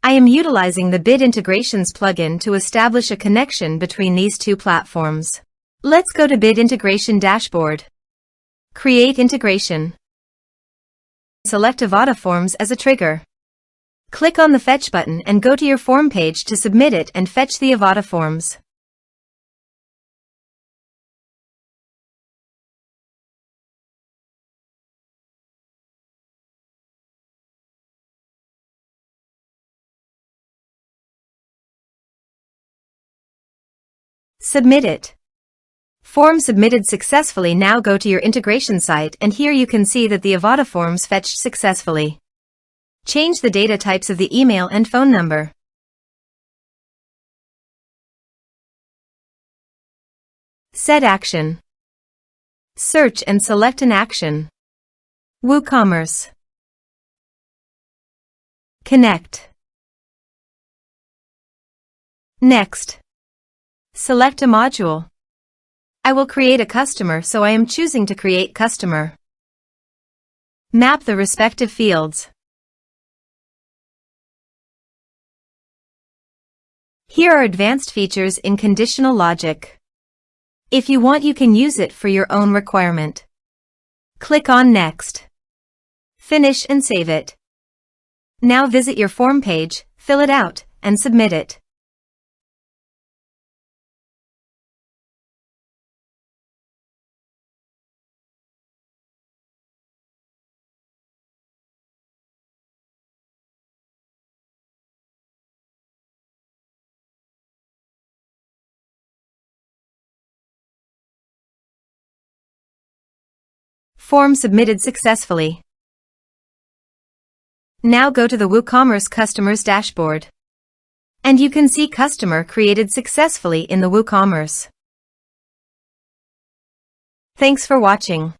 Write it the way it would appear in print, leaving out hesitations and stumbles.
I am utilizing the Bit Integrations plugin to establish a connection between these two platforms. Let's go to Bit Integration Dashboard. Create integration. Select Avada Forms as a trigger. Click on the Fetch button and go to your form page to submit it and fetch the Avada Forms. Submit it. Form submitted successfully. Now go to your integration site and here you can see that the Avada Forms fetched successfully. Change the data types of the email and phone number. Set action. Search and select an action. WooCommerce. Connect. Next. Select a module. I will create a customer, so I am choosing to create customer. Map the respective fields. Here are advanced features in conditional logic. If you want, you can use it for your own requirement. Click on Next. Finish and save it. Now visit your form page, fill it out, and submit it. Form submitted successfully. Now go to the WooCommerce Customers dashboard. And you can see customer created successfully in the WooCommerce. Thanks for watching.